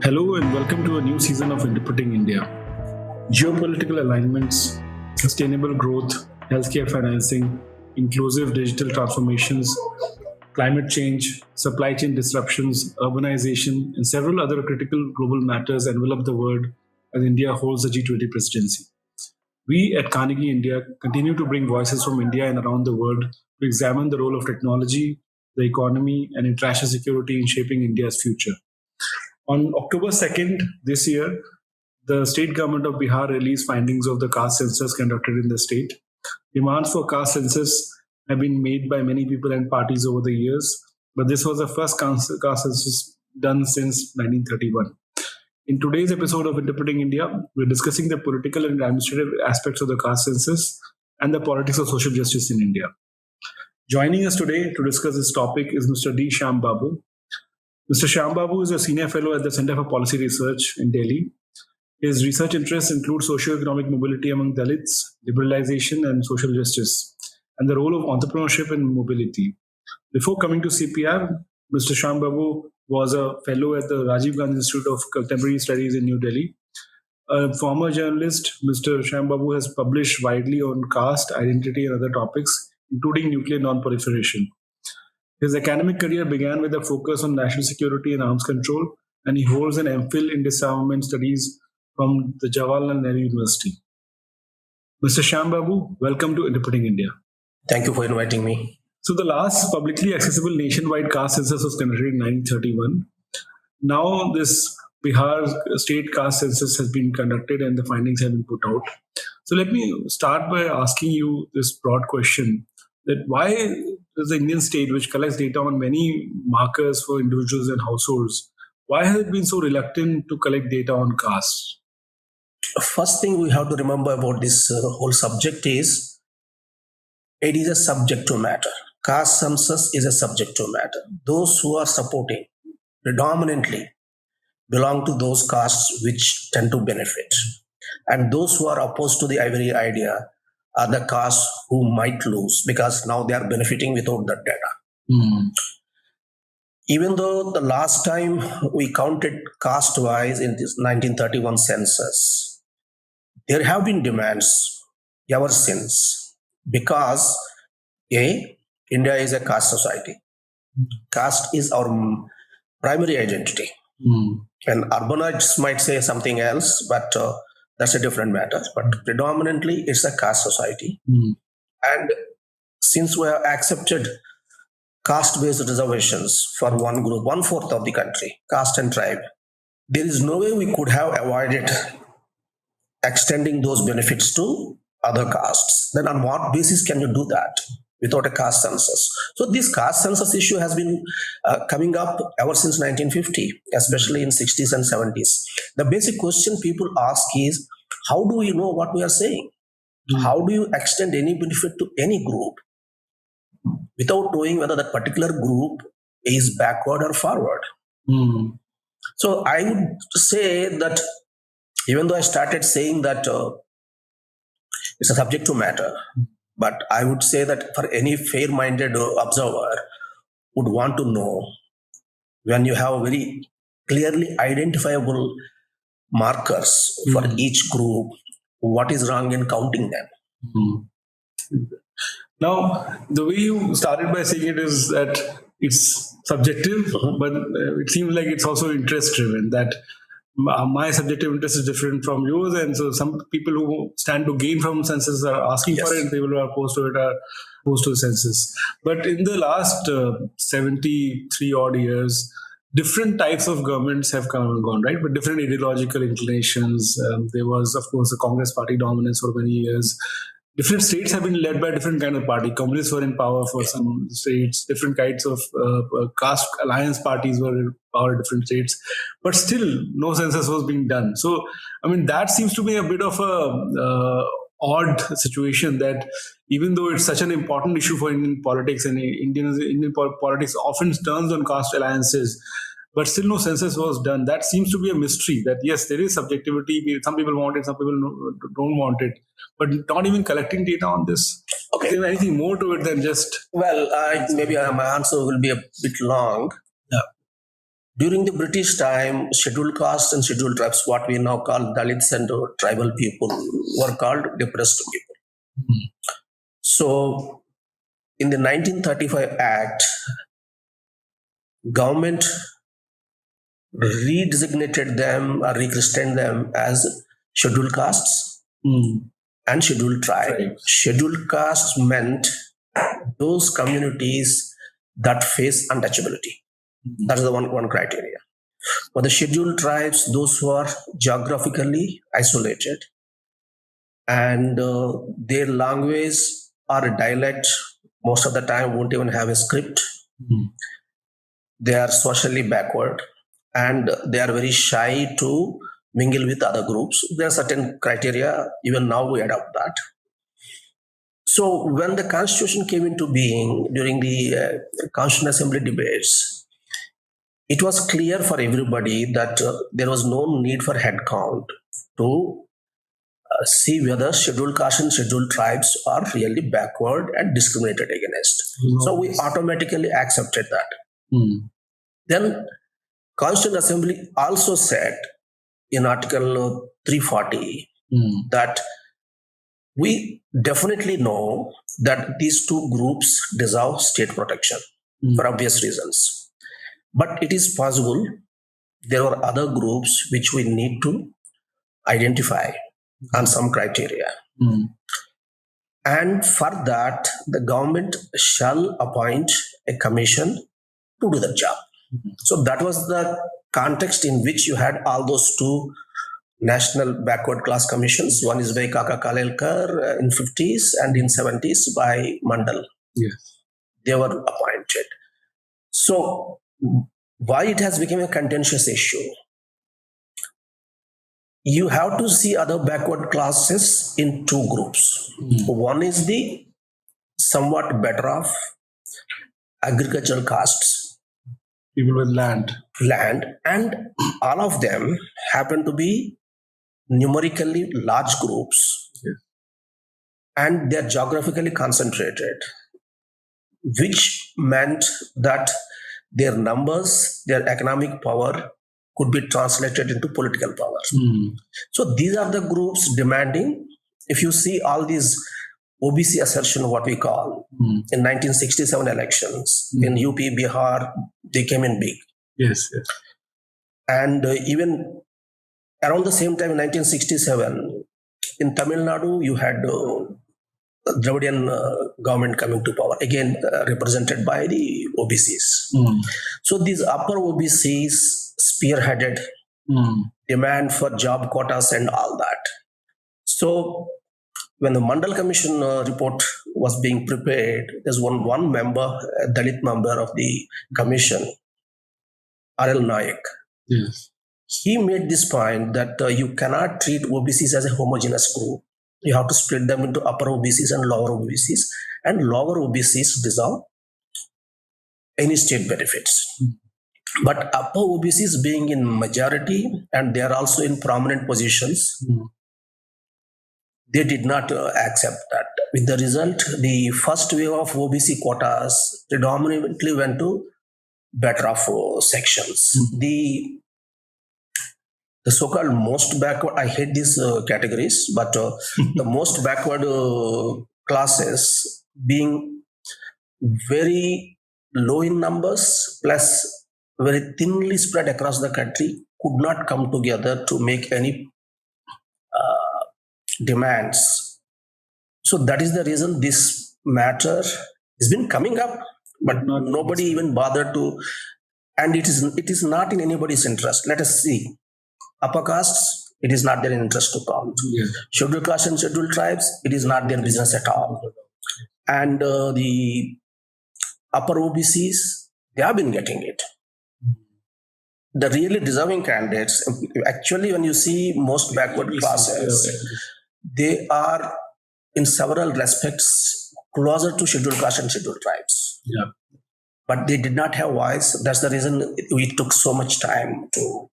Hello and welcome to a new season of Interpreting India. Geopolitical alignments, sustainable growth, healthcare financing, inclusive digital transformations, climate change, supply chain disruptions, urbanization, and several other critical global matters envelop the world as India holds the G20 presidency. We at Carnegie India continue to bring voices from India and around the world to examine the role of technology, the economy, and international security in shaping India's future. On October 2nd this year, the state government of Bihar released findings of the caste census conducted in the state. Demands for caste census have been made by many people and parties over the years, but this was the first caste census done since 1931. In today's episode of Interpreting India, we're discussing the political and administrative aspects of the caste census and the politics of social justice in India. Joining us today to discuss this topic is Mr. D. Shyam Babu. Mr. Shyam Babu is a senior fellow at the Center for Policy Research in Delhi. His research interests include socioeconomic mobility among Dalits, liberalization and social justice, and the role of entrepreneurship in mobility. Before coming to CPR, Mr. Shyam Babu was a fellow at the Rajiv Gandhi Institute of Contemporary Studies in New Delhi. A former journalist, Mr. Shyam Babu has published widely on caste, identity, and other topics, including nuclear non-proliferation. His academic career began with a focus on national security and arms control, and he holds an MPhil in disarmament studies from the Jawaharlal Nehru University. Mr. Shyam Babu, welcome to Interpreting India. Thank you for inviting me. So the last publicly accessible nationwide caste census was conducted in 1931. Now this Bihar state caste census has been conducted and the findings have been put out. So let me start by asking you this broad question, that why does the Indian state, which collects data on many markers for individuals and households, why has it been so reluctant to collect data on caste? First thing we have to remember about this whole subject is it is a subjective matter. Caste census is a subjective matter. Those who are supporting predominantly belong to those castes which tend to benefit. And those who are opposed to the very idea are the castes who might lose because now they are benefiting without that data. Even though the last time we counted caste-wise in this 1931 census, there have been demands ever since because India is a caste society. Caste is our primary identity. And urbanites might say something else, but that's a different matter. But predominantly, it's a caste society. And since we have accepted caste-based reservations for one group, 1/4 of the country, caste and tribe, there is no way we could have avoided extending those benefits to other castes. Then on what basis can you do that without a caste census? So this caste census issue has been coming up ever since 1950, especially in 60s and 70s. The basic question people ask is, how do we know what we are saying? How do you extend any benefit to any group without knowing whether that particular group is backward or forward? So I would say that even though I started saying that it's a subjective matter, but I would say that for any fair-minded observer would want to know, when you have very clearly identifiable markers for each group, what is wrong in counting them? Now, the way you started by saying it is that it's subjective, but it seems like it's also interest-driven, that my subjective interest is different from yours, and so some people who stand to gain from census are asking for it, and people who are opposed to it are opposed to the census. But in the last 73 odd years, different types of governments have come and gone, right? But different ideological inclinations. There was, of course, the Congress party dominance for many years. Different states have been led by different kind of party. Communists were in power for some states. Different kinds of caste alliance parties were in power in different states. But still, no census was being done. So, I mean, that seems to be a bit of a odd situation, that even though it's such an important issue for Indian politics, and Indian politics often turns on caste alliances, but still no census was done. That seems to be a mystery, that yes, there is subjectivity. Some people want it, some people don't want it. But not even collecting data on this. Okay. Is there anything more to it than just... Well, maybe my answer will be a bit long. Yeah. During the British time, scheduled castes and scheduled tribes, what we now call Dalits and tribal people, were called depressed people. So, in the 1935 Act, government redesignated them or rechristened them as scheduled castes and scheduled tribes. Scheduled castes meant those communities that face untouchability. That is the one criteria. For the scheduled tribes, those who are geographically isolated and their language or dialect most of the time won't even have a script. They are socially backward and they are very shy to mingle with other groups. There are certain criteria, even now we adopt that. So when the constitution came into being during the Constitutional Assembly debates, it was clear for everybody that there was no need for headcount to see whether scheduled castes and scheduled tribes are really backward and discriminated against. So we automatically accepted that. Then Constitutional Assembly also said in Article 340 that we definitely know that these two groups deserve state protection for obvious reasons. But it is possible there are other groups which we need to identify on some criteria. And for that, the government shall appoint a commission to do the job. So that was the context in which you had all those two national backward class commissions. One is by Kaka Kalelkar in 50s and in 70s by Mandal. Yes. They were appointed. So why it has become a contentious issue? You have to see other backward classes in two groups. One is the somewhat better off agricultural castes, People with land, and all of them happen to be numerically large groups. Yes. And they're geographically concentrated, which meant that their numbers, their economic power could be translated into political power. So these are the groups demanding, if you see all these OBC assertion, what we call, in 1967 elections, in UP, Bihar, they came in big. Yes, yes. And even around the same time in 1967, in Tamil Nadu, you had Dravidian government coming to power, again represented by the OBCs. So these upper OBCs spearheaded demand for job quotas and all that. So when the Mandal Commission report was being prepared, there's one member, a Dalit member of the commission, R.L. Nayak. Yes. He made this point that you cannot treat OBCs as a homogeneous group. You have to split them into upper OBCs and lower OBCs, and lower OBCs deserve any state benefits. But upper OBCs being in majority and they are also in prominent positions, they did not accept that. With the result, the first wave of OBC quotas predominantly went to better off sections. The so-called most backward, I hate these categories, but the most backward classes being very low in numbers plus very thinly spread across the country could not come together to make any demands. So that is the reason this matter has been coming up, but nobody even bothered to, and it is not in anybody's interest. Let us see. Upper castes, it is not their interest to count. Yes. Scheduled castes and scheduled tribes, it is not their business at all. And the upper OBCs, they have been getting it. The really deserving candidates, actually, when you see most backward classes, they are in several respects closer to scheduled castes and scheduled tribes. Yeah. But they did not have voice. That's the reason it took so much time to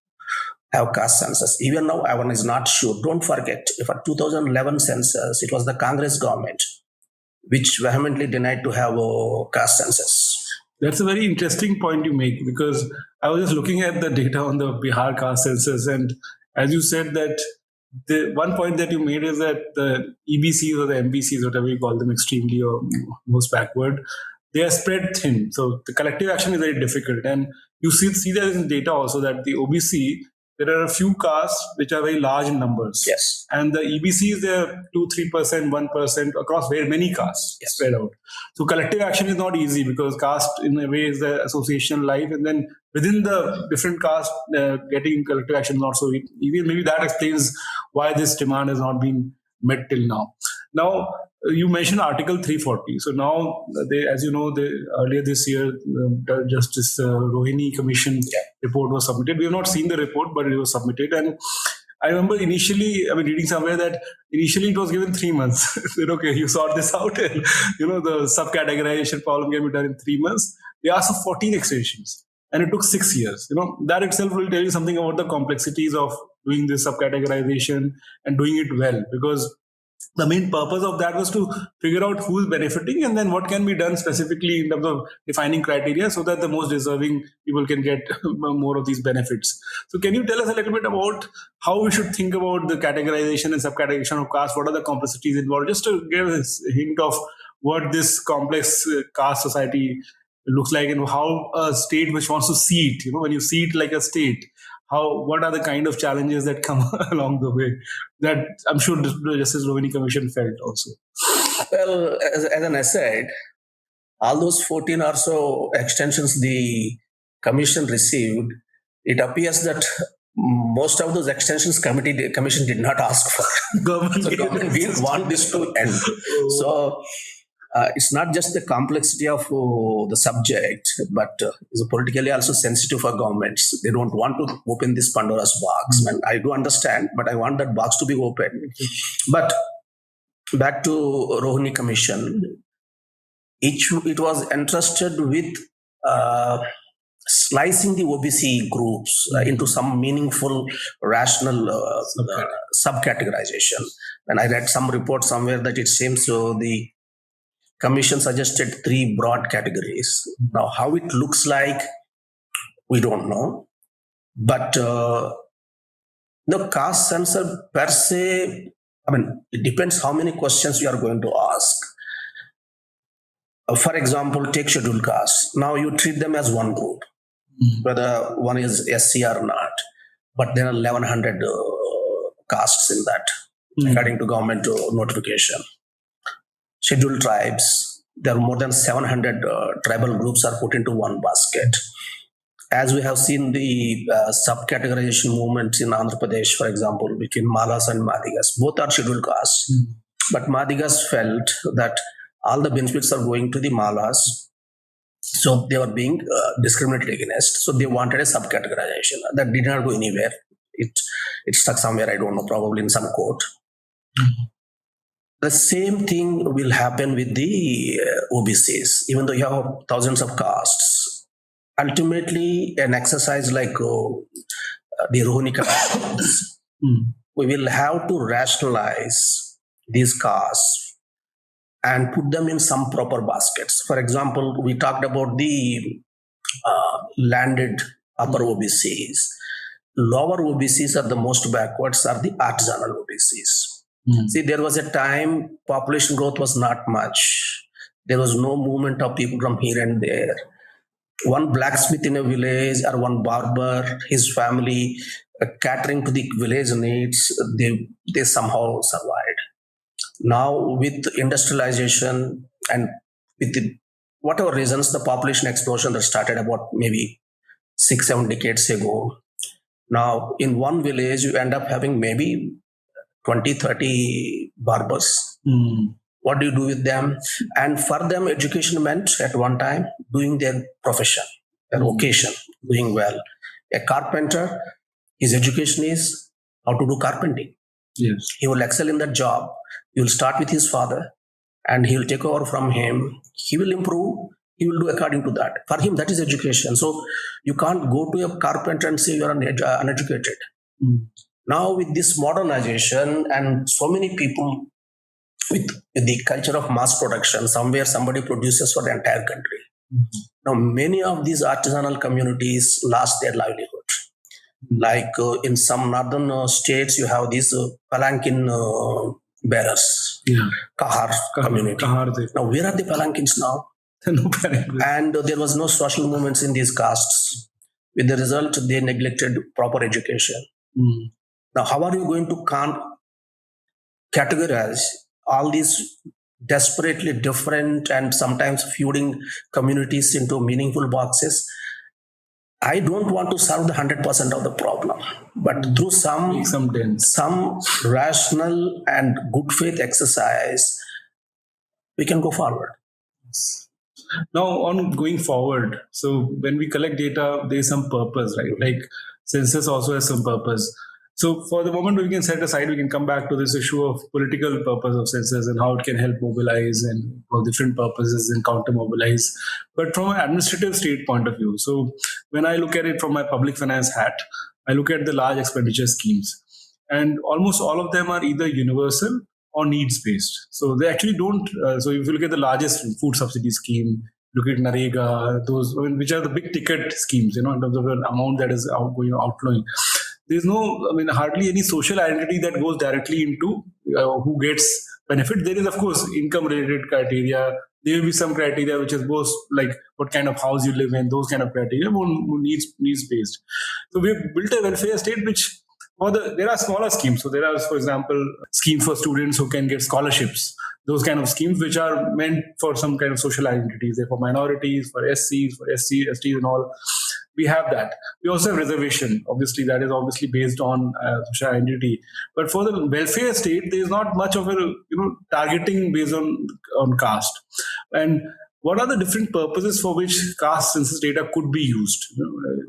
have caste census. Even now, one is not sure. Don't forget, for 2011 census, it was the Congress government which vehemently denied to have a caste census. That's a very interesting point you make, because I was just looking at the data on the Bihar caste census, and as you said that the one point that you made is that the EBCs or the MBCs, whatever you call them, extremely or most backward, they are spread thin. So the collective action is very difficult, and you see that in data also that the OBC, there are a few castes which are very large in numbers. Yes. And the EBCs, they are 2-3%, 1% across very many castes spread out. So collective action is not easy, because caste in a way is the association life, and then within the different castes, getting collective action is not so easy. Maybe that explains why this demand has not been met till now. Now, you mentioned Article 340. So now, as you know, earlier this year, the Justice Rohini Commission report was submitted. We have not seen the report, but it was submitted. And I remember initially, reading somewhere that initially it was given 3 months. Said, okay, you sort this out, and the sub-categorization problem can be done in 3 months. They asked for 14 extensions, and it took 6 years. That itself will tell you something about the complexities of doing this sub-categorization and doing it well, because the main purpose of that was to figure out who's benefiting, and then what can be done specifically in terms of defining criteria so that the most deserving people can get more of these benefits. So can you tell us a little bit about how we should think about the categorization and subcategorization of caste? What are the complexities involved? Just to give us a hint of what this complex caste society looks like, and how a state which wants to see it, when you see it like a state, what are the kind of challenges that come along the way that I'm sure the Justice Rohini Commission felt also? Well, as an aside, all those 14 or so extensions the commission received, it appears that most of those extensions commission did not ask for. Government didn't want this to end. So it's not just the complexity of the subject, but it's politically also sensitive for governments. They don't want to open this Pandora's box. And I do understand, but I want that box to be open. But back to Rohini Commission, it was entrusted with slicing the OBC groups into some meaningful, rational sub-categorization. And I read some report somewhere that it seems the Commission suggested 3 broad categories. Now, how it looks like, we don't know. But the caste census per se, it depends how many questions you are going to ask. For example, take scheduled caste. Now you treat them as one group, whether one is SC or not. But there are 1,100 castes in that, according to government notification. Scheduled tribes, there are more than 700 tribal groups are put into one basket. As we have seen the sub-categorization movements in Andhra Pradesh, for example, between Malas and Madigas, both are scheduled castes. But Madigas felt that all the benefits are going to the Malas, so they were being discriminated against. So they wanted a sub-categorization. That did not go anywhere. It stuck somewhere, I don't know, probably in some court. The same thing will happen with the OBCs, even though you have thousands of castes. Ultimately, an exercise like the Rohini Commission, we will have to rationalize these castes and put them in some proper baskets. For example, we talked about the landed upper OBCs. Lower OBCs are the most backwards, are the artisanal OBCs. See, there was a time population growth was not much. There was no movement of people from here and there. One blacksmith in a village or one barber, his family catering to the village needs, they somehow survived. Now with industrialization and with whatever reasons, the population explosion that started about maybe 6-7 decades ago. Now in one village, you end up having maybe 20-30 barbers. What do you do with them? And for them, education meant at one time doing their profession, their vocation, doing well. A carpenter, his education is how to do carpenting. Yes. He will excel in that job. He will start with his father and he will take over from him. He will improve. He will do according to that. For him, that is education. So you can't go to a carpenter and say you are uneducated. Now with this modernization and so many people with the culture of mass production, somewhere somebody produces for the entire country. Now, many of these artisanal communities lost their livelihood. Like in some northern states, you have these palanquin bearers, Yeah. Kahar community. Now, where are the palanquins now? No palanquins. And there was no social movements in these castes. With the result, they neglected proper education. Now, how are you going to categorize all these desperately different and sometimes feuding communities into meaningful boxes? I don't want to solve the 100% of the problem, but through some rational and good faith exercise, we can go forward. Now, on going forward, so when we collect data, there's some purpose, right? Like census also has some purpose. So for the moment, we can set aside, we can come back to this issue of political purpose of census and how it can help mobilize and for different purposes and counter mobilize. But from an administrative state point of view, so when I look at it from my public finance hat, I look at the large expenditure schemes. And almost all of them are either universal or needs based. So they actually don't. So if you look at the largest food subsidy scheme, look at Narega, those which are the big ticket schemes, in terms of an amount that is outflowing. There's no, hardly any social identity that goes directly into who gets benefit. There is, of course, income related criteria. There will be some criteria which is both like what kind of house you live in, those kind of criteria, more needs based. So we've built a welfare state which there are smaller schemes. So there are, for example, schemes for students who can get scholarships. Those kind of schemes which are meant for some kind of social identities. They're for minorities, for SCs, for STs and all. We have that. We also have reservation. Obviously, that is obviously based on social identity. But for the welfare state, there is not much of a targeting based on caste. And what are the different purposes for which caste census data could be used?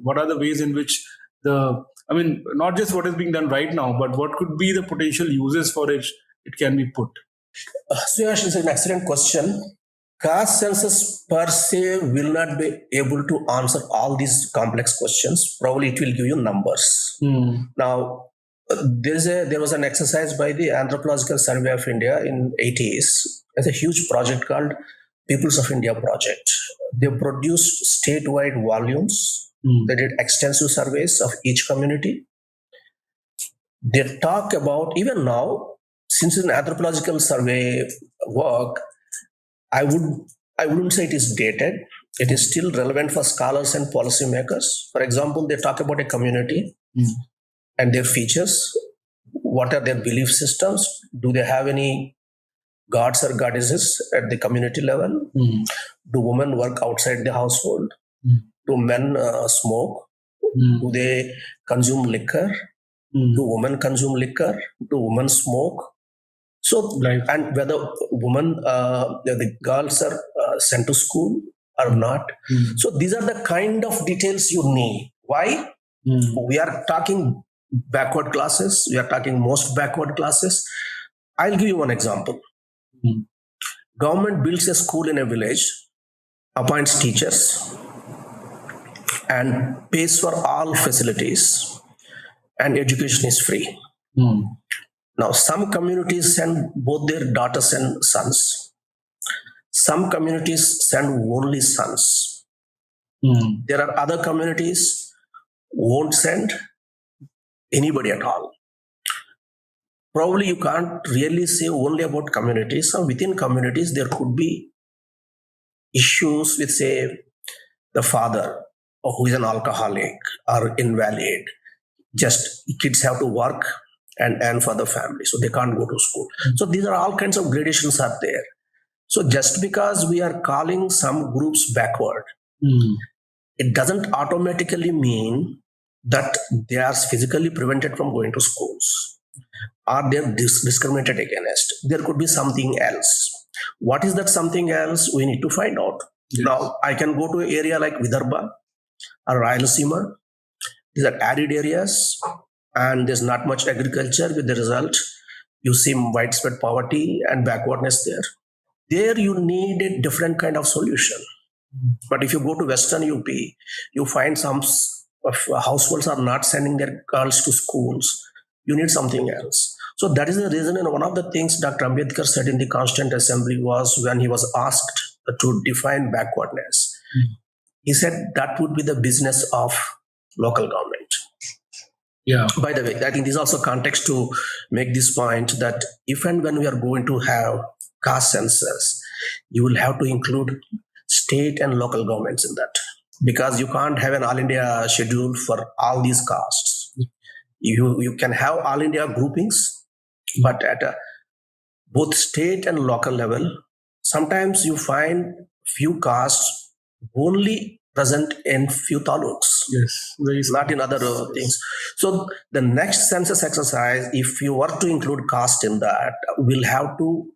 What are the ways in which not just what is being done right now, but what could be the potential uses for it can be put? So, it's an excellent question. Caste census per se will not be able to answer all these complex questions. Probably it will give you numbers. Now, there was an exercise by the Anthropological Survey of India in 80s. It's a huge project called Peoples of India Project. They produced statewide volumes. They did extensive surveys of each community. They talk about, even now, since it's an anthropological survey work, I wouldn't say it is dated. It is still relevant for scholars and policymakers. For example, they talk about a community and their features. What are their belief systems? Do they have any gods or goddesses at the community level? Do women work outside the household? Do men smoke? Do they consume liquor? Do women consume liquor? Do women smoke? So, and whether the girls are sent to school or not. So these are the kind of details you need. Why? We are talking backward classes. We are talking most backward classes. I'll give you one example. Government builds a school in a village, appoints teachers, and pays for all facilities, and education is free. Now, some communities send both their daughters and sons. Some communities send only sons. There are other communities who won't send anybody at all. Probably you can't really say only about communities. So within communities, there could be issues with, say, the father who is an alcoholic or invalid. Just kids have to work and earn for the family, so they can't go to school. So these are all kinds of gradations are there. So just because we are calling some groups backward, it doesn't automatically mean that they are physically prevented from going to schools or they're discriminated against. There could be something else. What is that something else? We need to find out. Yes. Now, I can go to an area like Vidarbha or Rayalaseema. These are arid areas and there's not much agriculture. With the result, you see widespread poverty and backwardness there. There you need a different kind of solution. But if you go to Western UP, you find some households are not sending their girls to schools. You need something else. So that is the reason, and one of the things Dr. Ambedkar said in the Constituent Assembly was when he was asked to define backwardness. He said that would be the business of local government. Yeah. By the way, I think this is also context to make this point that if and when we are going to have caste census, you will have to include state and local governments in that, because you can't have an all India schedule for all these castes. You can have all India groupings, but at both state and local level, sometimes you find few castes only present in few taluks. Yes. Very Not in other things. So the next census exercise, if you were to include caste in that, will have to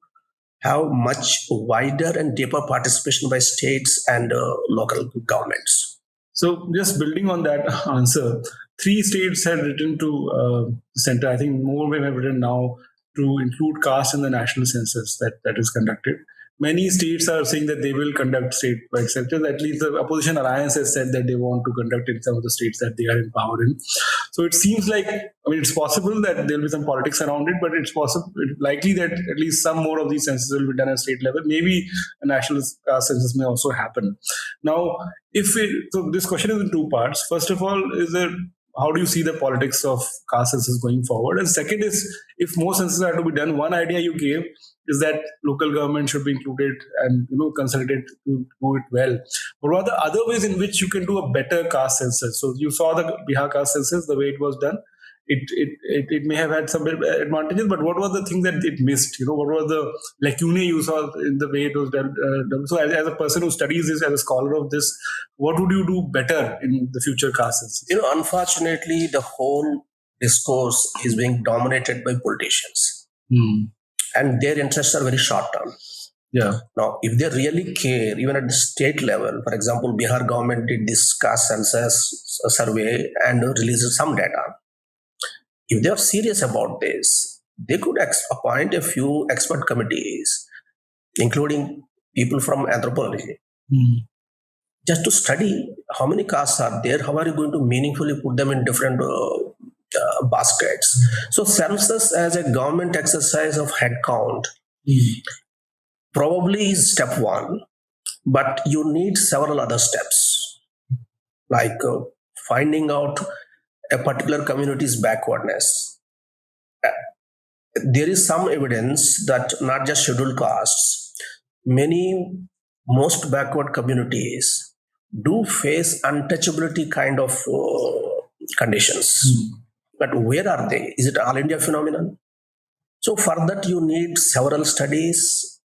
have much wider and deeper participation by states and local governments. So, just building on that answer, three states had written to the center. I think more women have written now to include caste in the national census that is conducted. Many states are saying that they will conduct state-wide census. At least the opposition alliance has said that they want to conduct in some of the states that they are in power in. So it seems like, I mean, it's possible that there will be some politics around it, but it's possible, likely that at least some more of these censuses will be done at state level. Maybe a national census may also happen. Now, so this question is in two parts. First of all, how do you see the politics of caste census going forward? And second is, if more censuses are to be done, one idea you gave is that local government should be included and consulted to do it well. But what are the other ways in which you can do a better caste census? So you saw the Bihar caste census, the way it was done. It may have had some advantages, but what was the thing that it missed? What was the lacunae you saw in the way it was done? So as a person who studies this, as a scholar of this, what would you do better in the future caste census? Unfortunately, the whole discourse is being dominated by politicians. And their interests are very short term. Yeah. Now, if they really care, even at the state level, for example, Bihar government did this caste census survey and released some data. If they are serious about this, they could appoint a few expert committees, including people from anthropology, just to study how many castes are there, how are you going to meaningfully put them in different baskets. So census as a government exercise of head count probably is step one, but you need several other steps, like finding out a particular community's backwardness. There is some evidence that not just scheduled castes, most backward communities do face untouchability kind of conditions. But where are they? Is it all India phenomenon? So for that you need several studies.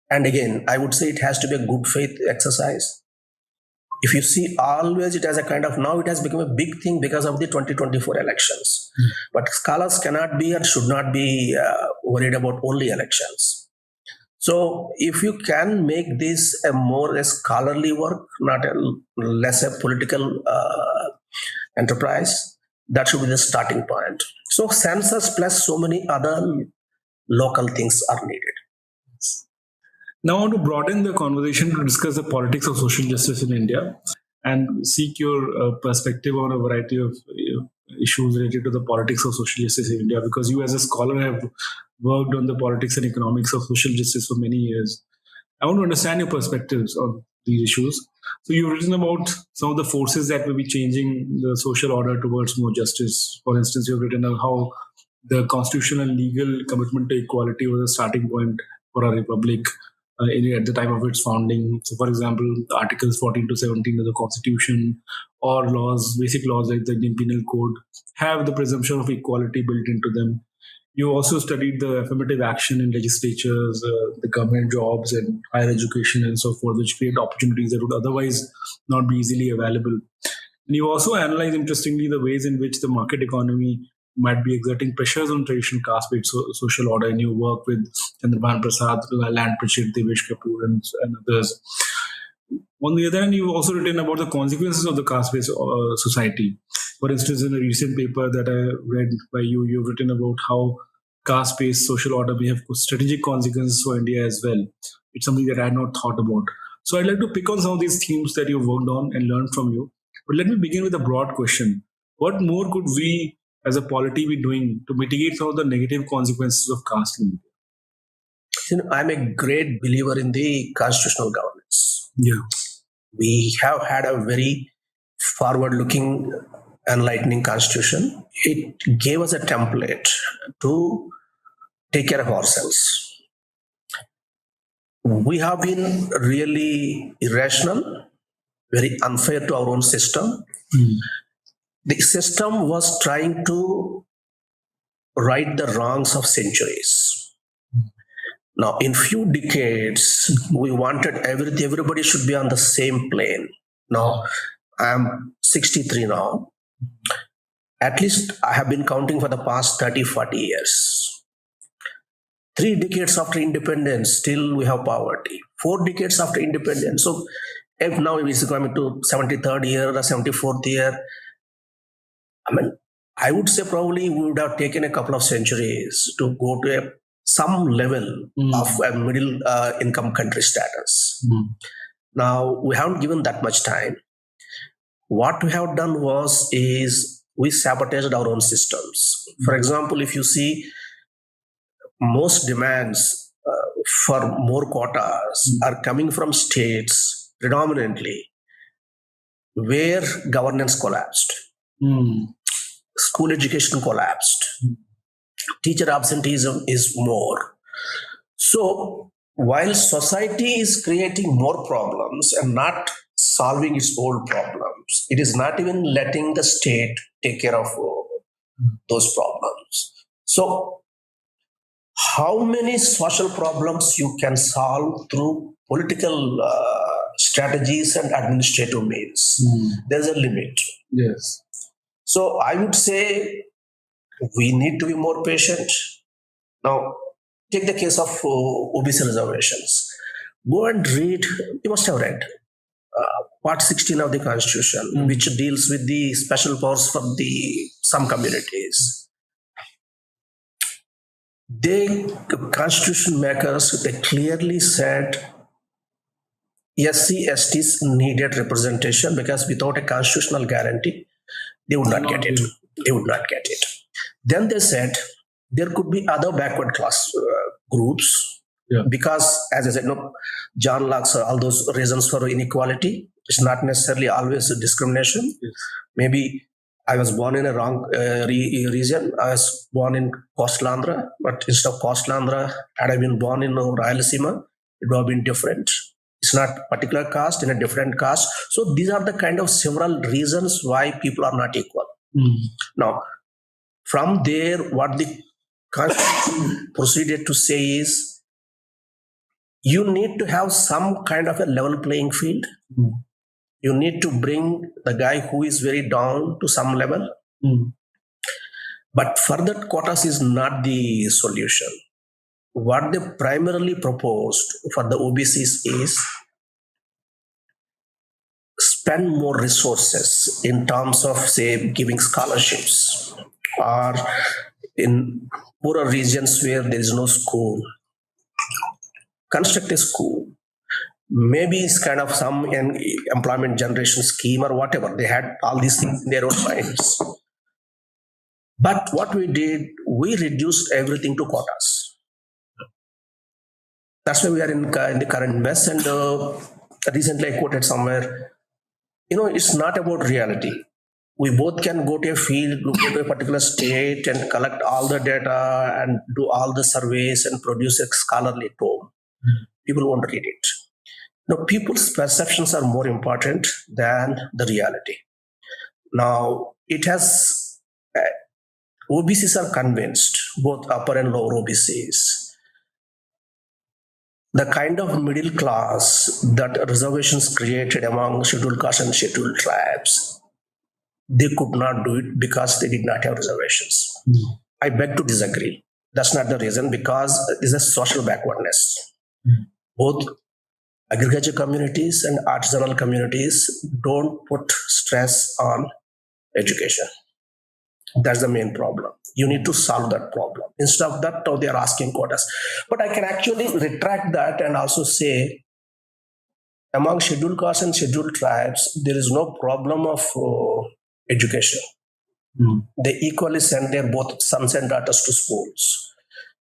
And again, I would say it has to be a good faith exercise. If you see, always it has a kind of, now it has become a big thing because of the 2024 elections. But scholars cannot be and should not be worried about only elections. So if you can make this a more a scholarly work, not less a political enterprise, that should be the starting point. So census plus so many other local things are needed. Now, I want to broaden the conversation to discuss the politics of social justice in India and seek your perspective on a variety of issues related to the politics of social justice in India, because you as a scholar have worked on the politics and economics of social justice for many years. I want to understand your perspectives on these issues. So you've written about some of the forces that will be changing the social order towards more justice. For instance, you've written about how the constitutional and legal commitment to equality was a starting point for our republic at the time of its founding. So, for example, Articles 14 to 17 of the Constitution or laws, basic laws like the Indian Penal Code, have the presumption of equality built into them. You also studied the affirmative action in legislatures, the government jobs and higher education and so forth, which create opportunities that would otherwise not be easily available. And you also analyze, interestingly, the ways in which the market economy might be exerting pressures on traditional caste-based social order. And you work with Chandrabhan Prasad, Land Prachit, Devesh Kapoor, and others. On the other hand, you've also written about the consequences of the caste-based society. For instance, in a recent paper that I read by you, you've written about how caste-based social order may have strategic consequences for India as well. It's something that I had not thought about. So I'd like to pick on some of these themes that you've worked on and learned from you. But let me begin with a broad question. What more could we as a polity be doing to mitigate some of the negative consequences of caste in India? I'm a great believer in the constitutional governance. Yeah. We have had a very forward looking, enlightening constitution. It gave us a template to take care of ourselves. We have been really irrational, very unfair to our own system. The system was trying to right the wrongs of centuries. Now, in few decades, we wanted everybody should be on the same plane. Now, I'm 63 now. At least I have been counting for the past 30, 40 years. 3 decades after independence, still we have poverty. 4 decades after independence. So if now it's coming to 73rd year or 74th year, I mean, I would say probably we would have taken a couple of centuries to go to some level of a middle income country status. Now, we haven't given that much time. What we have done is we sabotaged our own systems. For example, if you see most demands for more quotas are coming from states predominantly where governance collapsed, school education collapsed, teacher absenteeism is more. So while society is creating more problems and not solving its old problems, it is not even letting the state take care of those problems. So how many social problems you can solve through political strategies and administrative means? There's a limit. Yes. So I would say we need to be more patient. Now, take the case of OBC reservations. Go and read, you must have read Part 16 of the Constitution, which deals with the special powers for the some communities. Constitution makers, they clearly said SC, STs needed representation because without a constitutional guarantee, they would not get it. They would not get it. Then they said there could be other backward class groups because, as I said, no, John Locke's all those reasons for inequality. It's not necessarily always a discrimination. Yes. Maybe I was born in a wrong region. I was born in Coastal Andhra, but instead of Coastal Andhra, had I been born in Rayalaseema, it would have been different. It's not particular caste in a different caste. So these are the kind of several reasons why people are not equal. Now, from there, what the Constitution proceeded to say is, you need to have some kind of a level playing field. You need to bring the guy who is very down to some level. But further quotas is not the solution. What they primarily proposed for the OBCs is spend more resources in terms of, say, giving scholarships, or in poorer regions where there is no school, construct a school. Maybe it's kind of some employment generation scheme or whatever. They had all these things in their own minds. But what we did, we reduced everything to quotas. That's why we are in the current mess. And recently I quoted somewhere, it's not about reality. We both can go to a field, go to a particular state and collect all the data and do all the surveys and produce a scholarly tome. People won't read it. Now, people's perceptions are more important than the reality. Now, OBCs are convinced, both upper and lower OBCs, the kind of middle class that reservations created among scheduled castes and scheduled tribes, they could not do it because they did not have reservations. I beg to disagree. That's not the reason, because there's a social backwardness. Both agriculture communities and artisanal communities don't put stress on education. That's the main problem. You need to solve that problem. Instead of that, now they are asking quotas. But I can actually retract that and also say, among scheduled castes and scheduled tribes, there is no problem of education. They equally send their both sons and daughters to schools.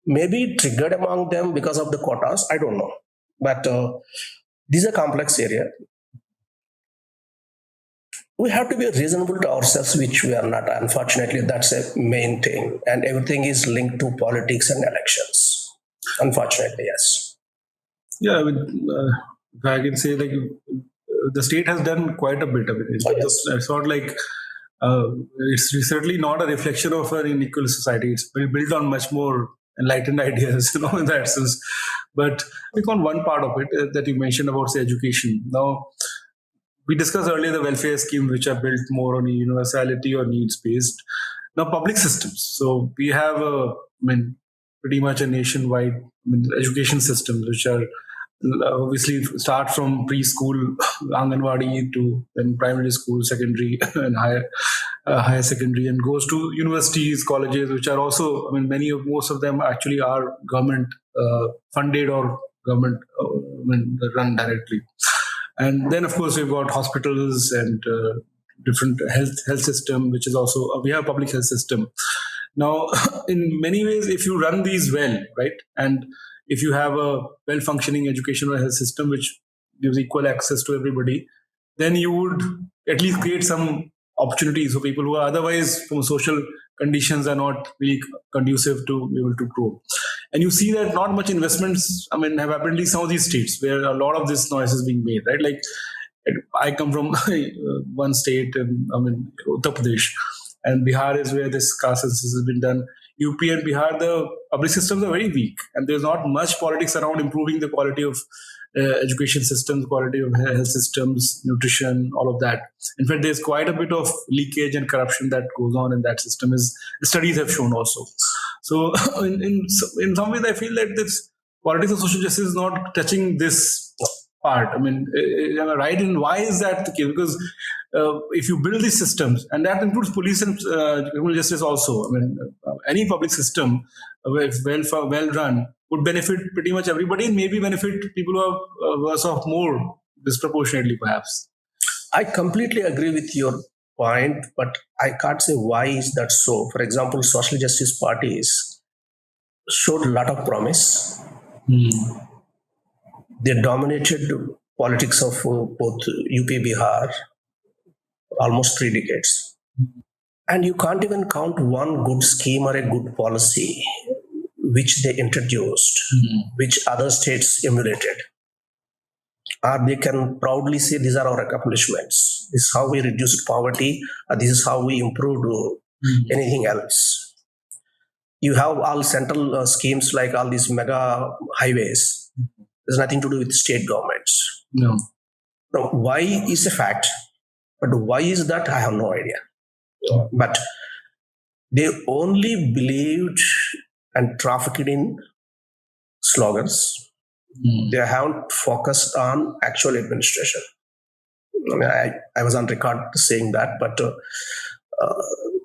Maybe it triggered among them because of the quotas, I don't know. But this is a complex area. we have to be reasonable to ourselves, which we are not. Unfortunately, that's a main thing. And everything is linked to politics and elections. Unfortunately, yes. Yeah, I mean, if I can say, like, the state has done quite a bit of it. Oh, yes. It's not like uh, it's certainly not a reflection of an unequal society. It's built on much more enlightened ideas, in that sense. But I think on one part of it that you mentioned about, say, education. Now, we discussed earlier the welfare schemes, which are built more on universality or needs based. Now, public systems. So we have pretty much a nationwide education systems, which are obviously start from preschool, Anganwadi, to then primary school, secondary, and higher secondary, and goes to universities, colleges, which are also, most of them actually are government funded or government run directly. And then, of course, we've got hospitals and different health system, which is also, we have a public health system. Now, in many ways, if you run these well, right, and if you have a well functioning education or health system which gives equal access to everybody, then you would at least create some opportunities for people who are otherwise, from social conditions, are not really conducive to be able to grow. And you see that not much investments, have happened in some of these states where a lot of this noise is being made, right? Like, I come from one state, Uttar Pradesh, and Bihar is where this caste census has been done. UP and Bihar, the public systems are very weak, and there's not much politics around improving the quality of education systems, quality of health systems, nutrition, all of that. In fact, there's quite a bit of leakage and corruption that goes on in that system, as studies have shown also. So, in some ways, I feel that this politics of social justice is not touching this part. Am I right? And why is that the case? Because if you build these systems, and that includes police and criminal justice also, any public system, if well run, would benefit pretty much everybody, and maybe benefit people who are worse off more disproportionately, perhaps. I completely agree with your point, but I can't say why is that so. For example, social justice parties showed a lot of promise. They dominated politics of both UP, Bihar, almost 3 decades. And you can't even count one good scheme or a good policy which they introduced, which other states emulated. Or they can proudly say these are our accomplishments. This is how we reduced poverty, or this is how we improved anything else. You have all central schemes like all these mega highways. There's nothing to do with state governments. No. Now, why is a fact, but why is that? I have no idea. But they only believed and trafficked in slogans. They haven't focused on actual administration. I was on record saying that, but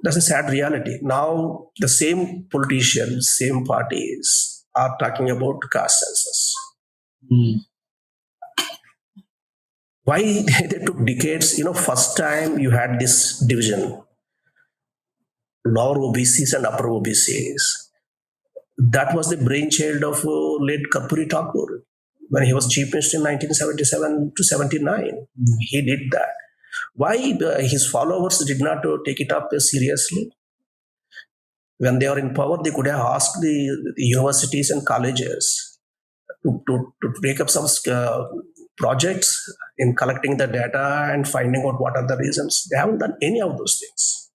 that's a sad reality. Now, the same politicians, same parties are talking about caste census. Why they took decades? First time you had this division, lower OBCs and upper OBCs. That was the brainchild of late Karpuri Thakur when he was chief minister in 1977 to 79. He did that. Why his followers did not take it up seriously? When they were in power, they could have asked the universities and colleges to take up some projects in collecting the data and finding out what are the reasons. They haven't done any of those things.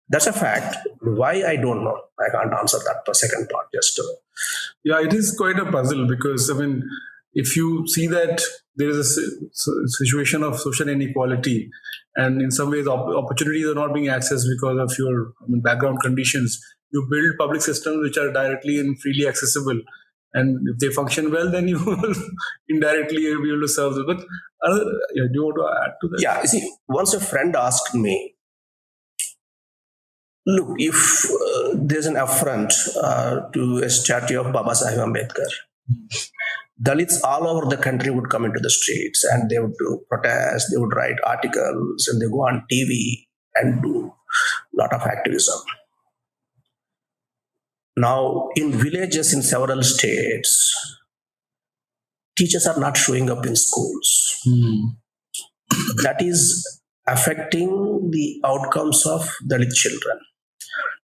That's a fact. Why, I don't know. I can't answer that the second part. Yeah, it is quite a puzzle because, if you see that there is a situation of social inequality, and in some ways opportunities are not being accessed because of your background conditions, you build public systems which are directly and freely accessible. And if they function well, then you will indirectly be able to serve them. But do you want to add to that? Yeah, you see, once a friend asked me, look, if there's an affront to a statue of Baba Sahib Ambedkar, Dalits all over the country would come into the streets and they would protest, they would write articles, and they go on TV and do a lot of activism. Now, in villages in several states, teachers are not showing up in schools. That is affecting the outcomes of Dalit children.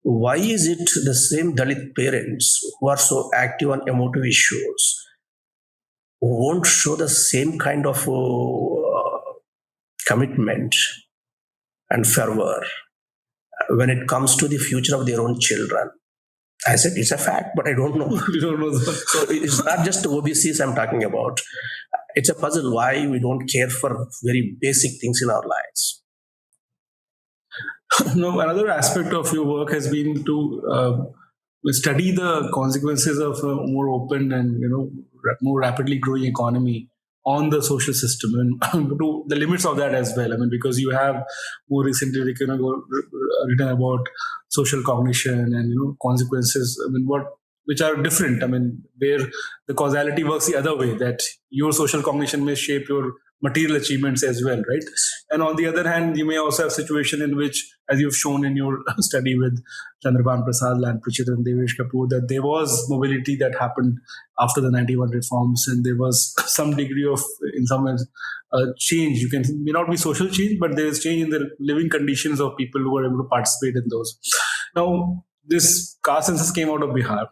Why is it the same Dalit parents who are so active on emotive issues won't show the same kind of commitment and fervor when it comes to the future of their own children? I said it's a fact, but I don't know. We don't know that. So it's not just OBCs I'm talking about. It's a puzzle why we don't care for very basic things in our lives. No, another aspect of your work has been to study the consequences of a more open and more rapidly growing economy on the social system, and to the limits of that as well. I mean, because you have more recently written about social cognition and consequences. I mean, which are different. I mean, where the causality works the other way, that your social cognition may shape your material achievements as well, right? And on the other hand, you may also have a situation in which, as you've shown in your study with Chandrabhan Prasad, Lan Pritchett, and Devesh Kapoor, that there was mobility that happened after the 91 reforms, and there was some degree of, in some ways, change. You can may not be social change, but there is change in the living conditions of people who are able to participate in those. Now, this caste census came out of Bihar.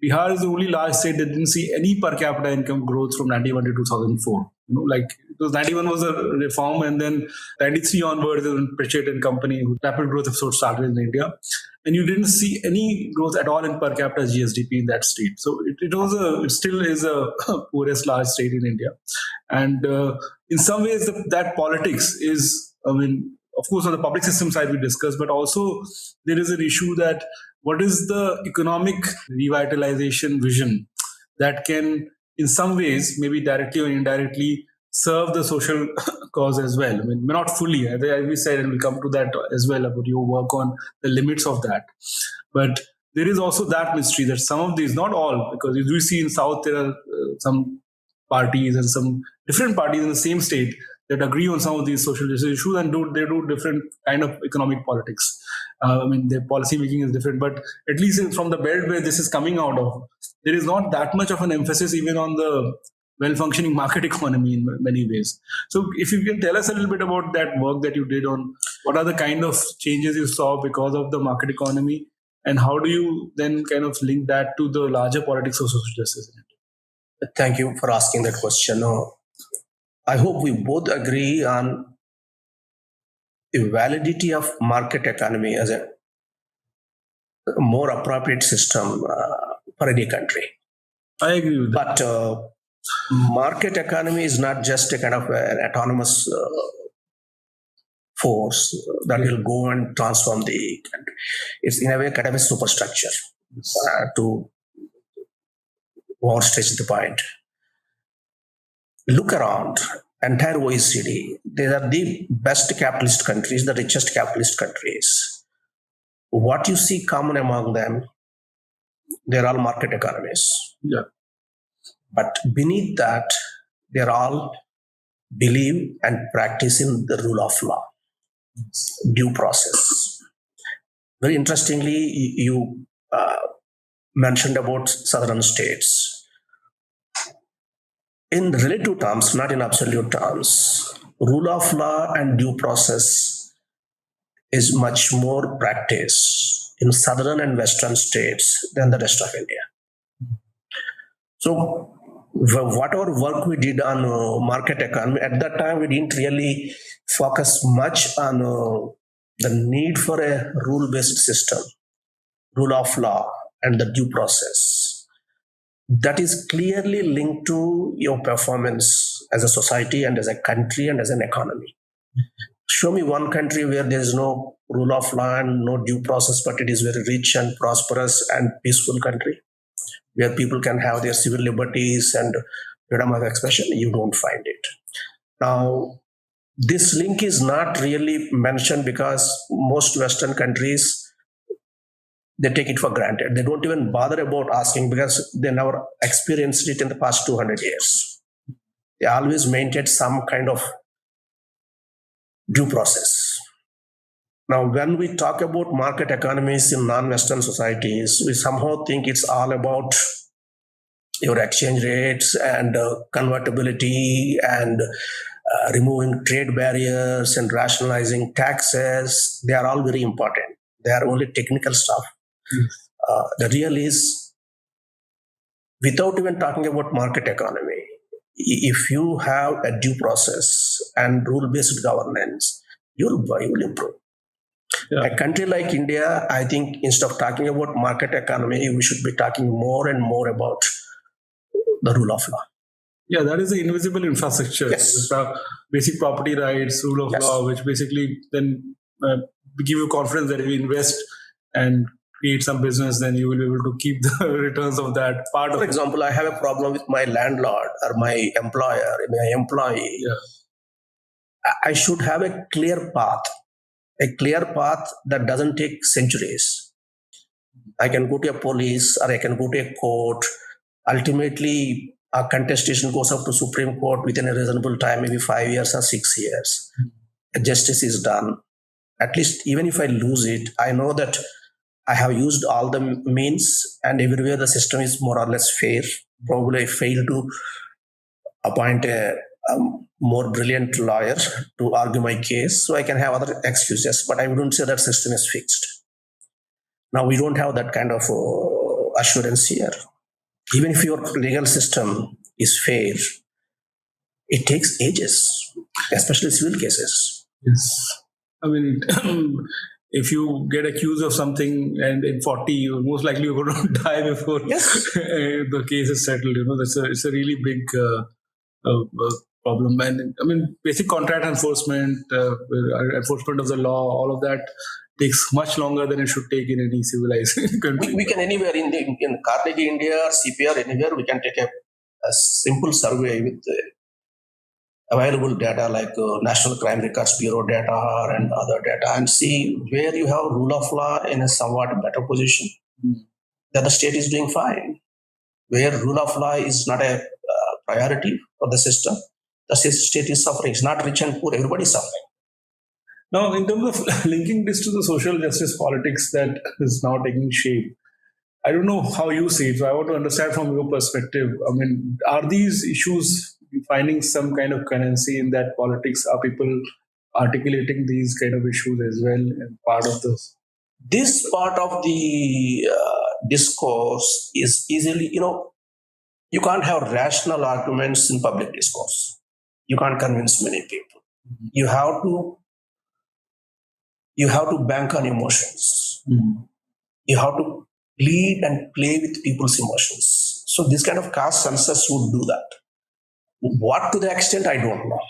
Bihar is the only large state that didn't see any per capita income growth from 91 to 2004. Like it was 91 was a reform, and then 93 onwards, when Pritchett and company, rapid growth of sorts started in India. And you didn't see any growth at all in per capita GSDP in that state. So it still is a poorest large state in India. And in some ways, that politics is, I mean, of course, on the public system side we discussed, but also there is an issue that what is the economic revitalization vision that can, in some ways, maybe directly or indirectly, serve the social cause as well. I mean, not fully, as we said, and we'll come to that as well about your work on the limits of that. But there is also that mystery that some of these, not all, because you do see in South there are some parties and some different parties in the same state that agree on some of these social justice issues, and they do different kind of economic politics. I mean, their policy making is different, but at least from the belt where this is coming out of, there is not that much of an emphasis even on the well-functioning market economy in many ways. So, if you can tell us a little bit about that work that you did on what are the kind of changes you saw because of the market economy, and how do you then kind of link that to the larger politics of social justice? Thank you for asking that question. I hope we both agree on the validity of market economy as a more appropriate system for any country. I agree with that. But market economy is not just a kind of an autonomous force that will go and transform the country. It's in a way kind of a superstructure to overstretch the point. Look around, entire OECD, they are the best capitalist countries, the richest capitalist countries. What you see common among them, they're all market economies. Yeah. But beneath that, they're all believe and practice in the rule of law, due process. Very interestingly, you mentioned about southern states. In relative terms, not in absolute terms, rule of law and due process is much more practiced in southern and western states than the rest of India. So, whatever work we did on market economy, at that time we didn't really focus much on the need for a rule-based system, rule of law, and the due process. That is clearly linked to your performance as a society and as a country and as an economy. Show me one country where there is no rule of law and no due process, but it is very rich and prosperous and peaceful country where people can have their civil liberties and freedom of expression. You don't find it. Now, this link is not really mentioned because most Western countries, they take it for granted. They don't even bother about asking because they never experienced it in the past 200 years. They always maintained some kind of due process. Now, when we talk about market economies in non-Western societies, we somehow think it's all about your exchange rates and convertibility and removing trade barriers and rationalizing taxes, they are all very important. They are only technical stuff. The real is, without even talking about market economy, if you have a due process and rule-based governance, you'll improve. Yeah. A country like India, I think instead of talking about market economy, we should be talking more and more about the rule of law. Yeah, that is the invisible infrastructure. Yes. Basic property rights, rule of Yes. law, which basically then give you confidence that if you invest and create some business, then you will be able to keep the returns of that part. For example, I have a problem with my landlord or my employer, my employee. Yeah. I should have a clear path that doesn't take centuries. I can go to a police or I can go to a court. Ultimately, a contestation goes up to Supreme Court within a reasonable time, maybe 5 years or 6 years. Justice is done. At least, even if I lose it, I know that I have used all the means, and everywhere the system is more or less fair. Probably I failed to appoint a more brilliant lawyer to argue my case, so I can have other excuses, but I wouldn't say that system is fixed. Now, we don't have that kind of assurance here. Even if your legal system is fair, it takes ages, especially civil cases. Yes. I mean, if you get accused of something and in 40, you most likely you're going to die before the case is settled. It's a really big problem. And I mean, basic contract enforcement, enforcement of the law, all of that takes much longer than it should take in any civilized country. We can anywhere in Carnegie, India, or CPR, anywhere, we can take a simple survey with available data like National Crime Records Bureau data and other data and see where you have rule of law in a somewhat better position. That the state is doing fine. Where rule of law is not a priority for the system, the state is suffering. It's not rich and poor, everybody is suffering. Now, in terms of linking this to the social justice politics that is now taking shape, I don't know how you see it. So I want to understand from your perspective. I mean, are these issues finding some kind of currency in that politics? Are people articulating these kind of issues as well and part of this? This part of the discourse is easily, you can't have rational arguments in public discourse. You can't convince many people. You have to bank on emotions. You have to lead and play with people's emotions. So this kind of caste census would do that. What to the extent, I don't know.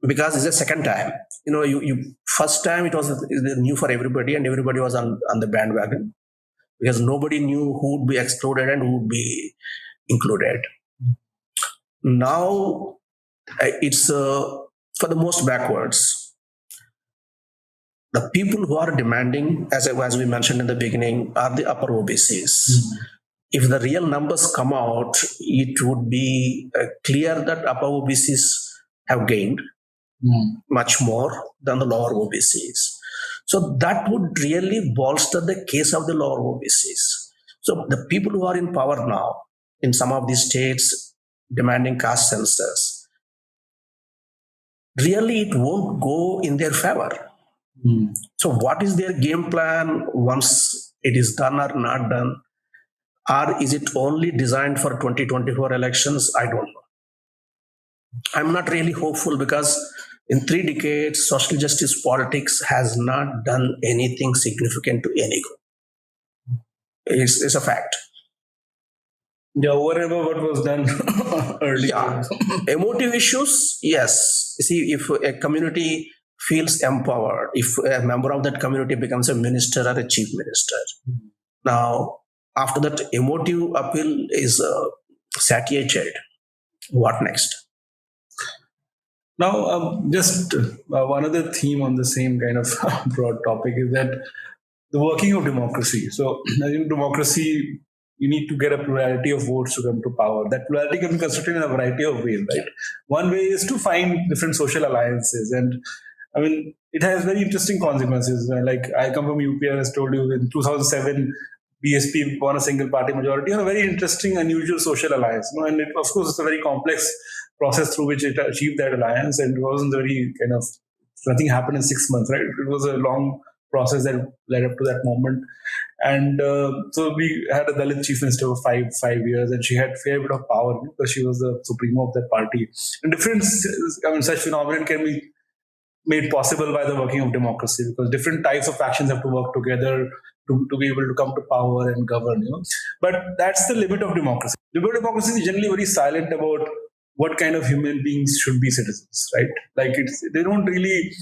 Because it's the second time. You first time it was new for everybody and everybody was on the bandwagon. Because nobody knew who would be excluded and who would be included. Now, it's for the most backwards. The people who are demanding, as we mentioned in the beginning, are the upper OBCs. If the real numbers come out, it would be clear that upper OBCs have gained much more than the lower OBCs. So that would really bolster the case of the lower OBCs. So the people who are in power now in some of these states demanding caste census, really it won't go in their favor. So what is their game plan once it is done or not done? Or is it only designed for 2024 elections? I don't know. I'm not really hopeful because in 3 decades, social justice politics has not done anything significant to any group. It's a fact. Yeah, whatever what was done earlier. Yeah. Emotive issues, yes. See, if a community feels empowered, if a member of that community becomes a minister or a chief minister, now after that emotive appeal is satiated, what next? Now, just one other theme on the same kind of broad topic is that the working of democracy. So, I think democracy, you need to get a plurality of votes to come to power. That plurality can be constructed in a variety of ways, right? One way is to find different social alliances. And I mean, it has very interesting consequences. Like I come from UP, as I told you, in 2007, BSP won a single party majority on a very interesting, unusual social alliance. And of course, it's a very complex process through which it achieved that alliance, and it wasn't very kind of nothing happened in 6 months, right? It was a long process that led up to that moment. And so we had a Dalit chief minister for five years, and she had fair bit of power because she was the supremo of that party. And different, I mean, such phenomenon can be made possible by the working of democracy, because different types of factions have to work together to be able to come to power and govern. But that's the limit of democracy. Liberal democracy is generally very silent about what kind of human beings should be citizens, right? Like they don't really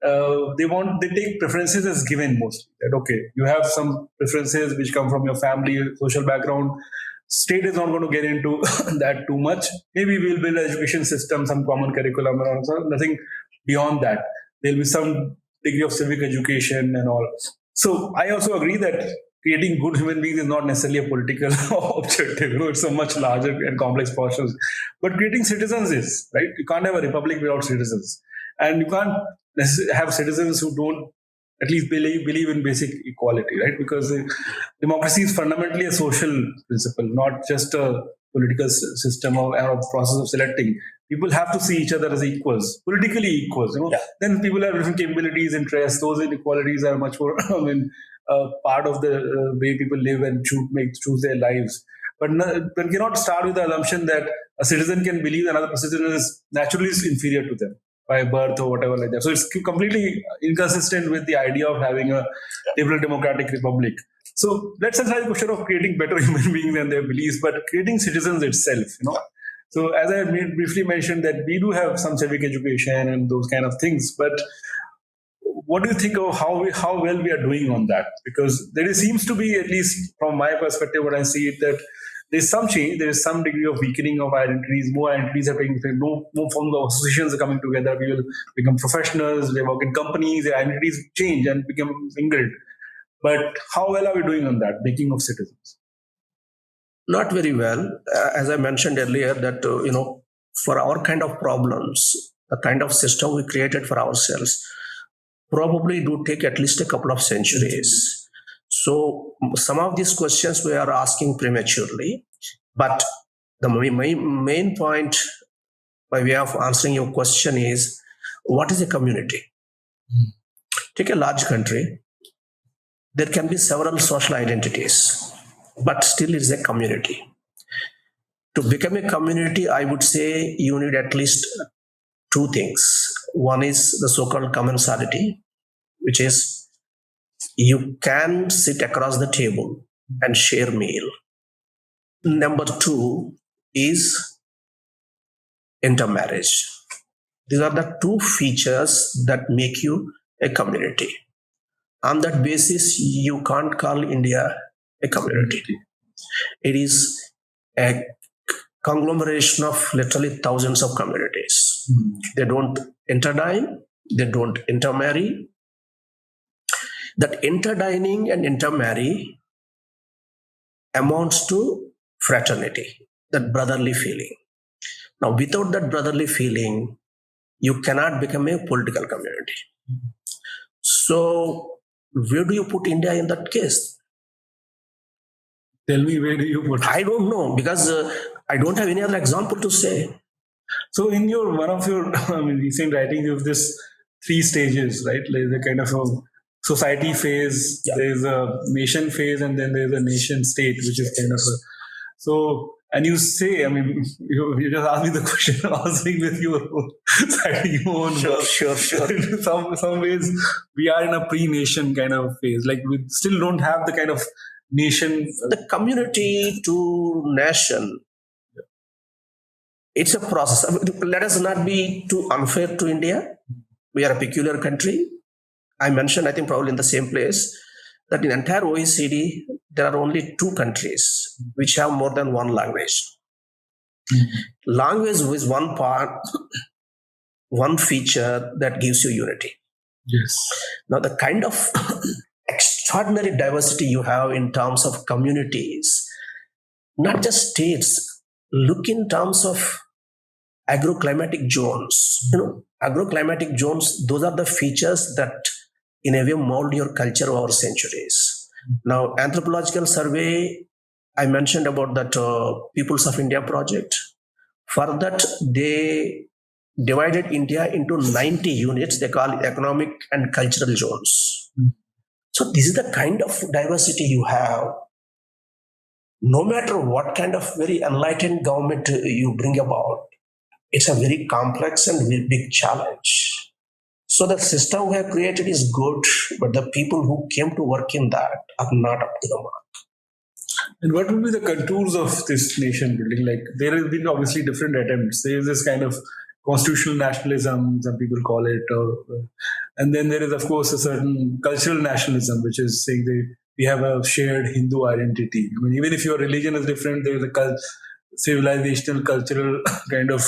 they take preferences as given mostly. That okay, you have some preferences which come from your family, social background. State is not going to get into that too much. Maybe we'll build an education system, some common curriculum, or nothing beyond that. There'll be some degree of civic education and all. So I also agree that creating good human beings is not necessarily a political objective. It's a much larger and complex process. But creating citizens is, right. You can't have a republic without citizens, and you can't have citizens who don't at least believe in basic equality, right? Because democracy is fundamentally a social principle, not just a political system or a process of selecting. People have to see each other as equals, politically equals. Yeah. Then people have different capabilities, interests. Those inequalities are much more, part of the way people live and choose their lives. But one cannot start with the assumption that a citizen can believe another citizen is naturally inferior to them by birth or whatever like that. So it's completely inconsistent with the idea of having a liberal democratic republic. So let's aside the question of creating better human beings and their beliefs, but creating citizens itself. So as I briefly mentioned, that we do have some civic education and those kind of things, but what do you think of how well we are doing on that? Because there seems to be, at least from my perspective, what I see it that there's some change, there is some degree of weakening of identities. More identities are taking place, more forms of associations are coming together. We will become professionals, they work in companies, their identities change and become mingled. But how well are we doing on that, making of citizens? Not very well. As I mentioned earlier, that for our kind of problems, the kind of system we created for ourselves, probably do take at least a couple of centuries. So some of these questions we are asking prematurely, but the main point by way of answering your question is, what is a community? Take a large country. There can be several social identities, but still it is a community. To become a community, I would say you need at least two things. One is the so-called commensality, which is you can sit across the table and share meal. Number two is intermarriage. These are the two features that make you a community. On that basis, you can't call India a community. It is a conglomeration of literally thousands of communities. They don't interdine, they don't intermarry. That interdining and intermarry amounts to fraternity, that brotherly feeling. Now, without that brotherly feeling, you cannot become a political community. So, where do you put India in that case? Tell me, where do you put it? I don't know, because I don't have any other example to say. So in one of your recent writings, you have this three stages, right? There's a kind of a society phase, Yeah. there's a nation phase, and then there's a nation state, which is kind of a so. And you say, you just asked me the question, answering with your own work. Sure. In some ways, we are in a pre-nation kind of phase. Like we still don't have the kind of nation. The community to nation, it's a process. Let us not be too unfair to India. We are a peculiar country. I mentioned, I think probably in the same place, that in entire OECD, there are only two countries which have more than one language. Language is one part, one feature that gives you unity. Yes. Now, the kind of extraordinary diversity you have in terms of communities, not just states, look in terms of agroclimatic zones. Agroclimatic zones, those are the features that in a way mold your culture over centuries. Now, anthropological survey, I mentioned about that Peoples of India project. For that, they divided India into 90 units. They call it economic and cultural zones. So this is the kind of diversity you have. No matter what kind of very enlightened government you bring about, it's a very complex and very big challenge. So the system we have created is good, but the people who came to work in that are not up to the mark. And what would be the contours of this nation building? Like, there has been obviously different attempts. There is this kind of constitutional nationalism, some people call it, and then there is, of course, a certain cultural nationalism, which is saying that we have a shared Hindu identity. I mean, even if your religion is different, there is a civilizational, cultural kind of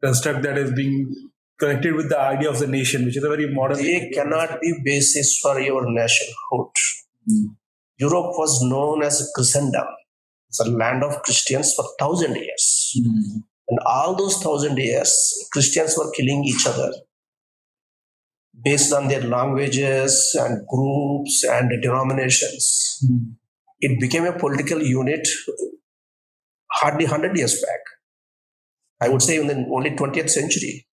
construct that is being connected with the idea of the nation, which is a very modern. They cannot be basis for your nationhood. Europe was known as Christendom. It's a land of Christians for 1,000 years. And all those 1,000 years, Christians were killing each other based on their languages and groups and denominations. It became a political unit hardly 100 years back. I would say in the only 20th century.